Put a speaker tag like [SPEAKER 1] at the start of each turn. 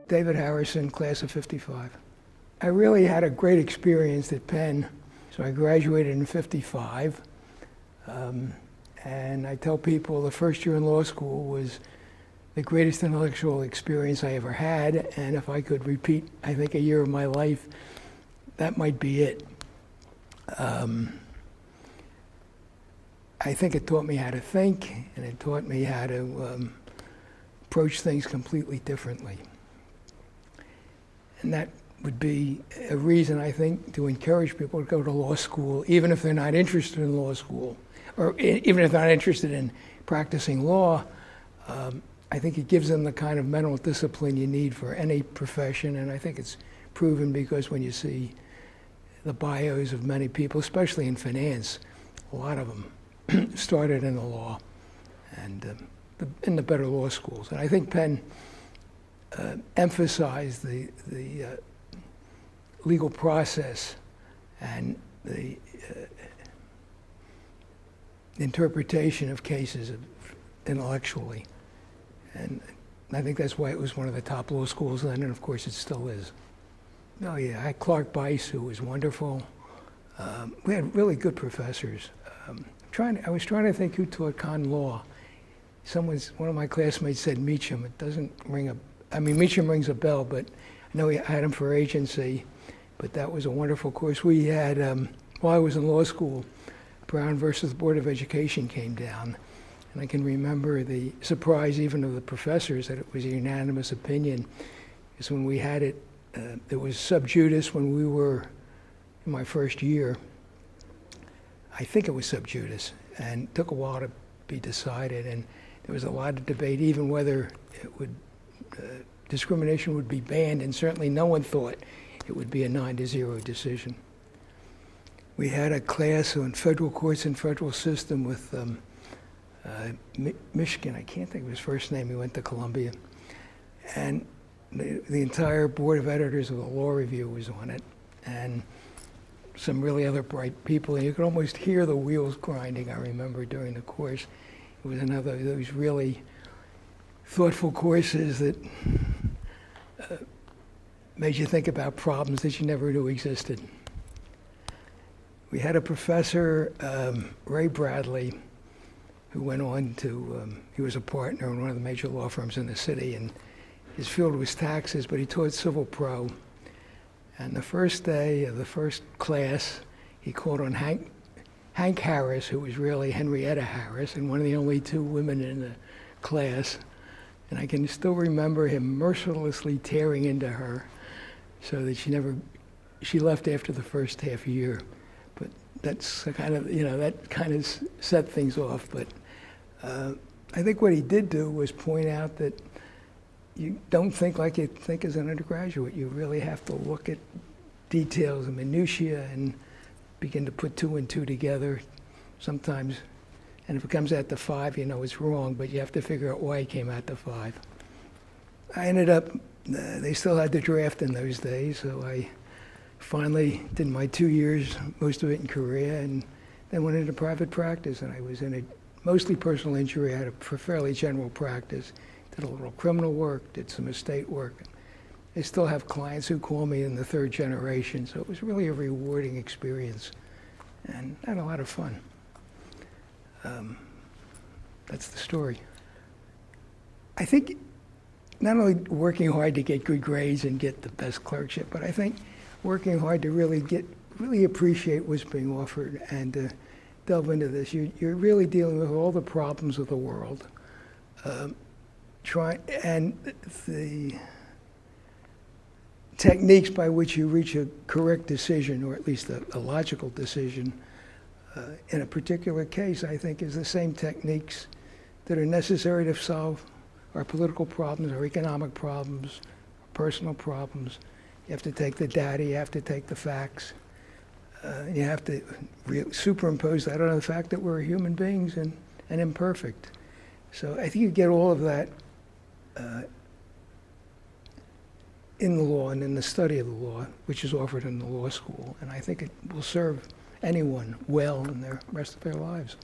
[SPEAKER 1] David Harrison, class of '55. I really had a great experience at Penn. So I graduated in '55. And I tell people the first year in law school was the greatest intellectual experience I ever had. And if I could repeat, I think, a year of my life, that might be it. I think it taught me how to think, and it taught me how to approach things completely differently. And that would be a reason, I think, to encourage people to go to law school, even if they're not interested in law school, or even if they're not interested in practicing law. I think it gives them the kind of mental discipline you need for any profession, and I think it's proven because when you see the bios of many people, especially in finance, a lot of them started in the law and in the better law schools. And I think Penn emphasized the legal process and the interpretation of cases intellectually. And I think that's why it was one of the top law schools then, and of course it still is. Oh yeah, I had Clark Bice, who was wonderful. We had really good professors. I was trying to think who taught con law. One of my classmates said Meacham. It doesn't ring Meacham rings a bell, but I know we had him for agency, but that was a wonderful course. We had, while I was in law school, Brown versus the Board of Education came down, and I can remember the surprise even of the professors that it was a unanimous opinion, because when we had it, it was sub judice when we were in my first year. I think it was sub judice, and it took a while to be decided, and there was a lot of debate even whether it would discrimination would be banned, and certainly no one thought it would be a 9-0 decision. We had a class on federal courts and federal system with Michigan. I can't think of his first name. He went to Columbia, and the entire board of editors of the Law Review was on it, and some really other bright people, and you could almost hear the wheels grinding, I remember, during the course. It was another of those really thoughtful courses that made you think about problems that you never knew existed. We had a professor, Ray Bradley, who went on to, he was a partner in one of the major law firms in the city, and his field was taxes, but he taught civil pro. And the first day of the first class, he called on Hank Harris, who was really Henrietta Harris, and one of the only two women in the class. And I can still remember him mercilessly tearing into her so that she left after the first half year. But that's kind of, that kind of set things off. But I think what he did do was point out that you don't think like you think as an undergraduate. You really have to look at details and minutiae and begin to put 2 and 2 together sometimes. And if it comes out to 5, it's wrong, but you have to figure out why it came out to 5. I ended up, they still had the draft in those days, so I finally did my 2 years, most of it in Korea, and then went into private practice. And I was in a mostly personal injury. I had a fairly general practice. Did a little criminal work, did some estate work. I still have clients who call me in the 3rd generation, so it was really a rewarding experience, and I had a lot of fun. That's the story. I think not only working hard to get good grades and get the best clerkship, but I think working hard to really appreciate what's being offered and to delve into this. You're really dealing with all the problems of the world. And the techniques by which you reach a correct decision, or at least a logical decision, in a particular case, I think, is the same techniques that are necessary to solve our political problems, our economic problems, our personal problems. You have to take the data, you have to take the facts, you have to superimpose that on the fact that we're human beings and imperfect. So I think you get all of that in the law and in the study of the law, which is offered in the law school. And I think it will serve anyone well in the rest of their lives.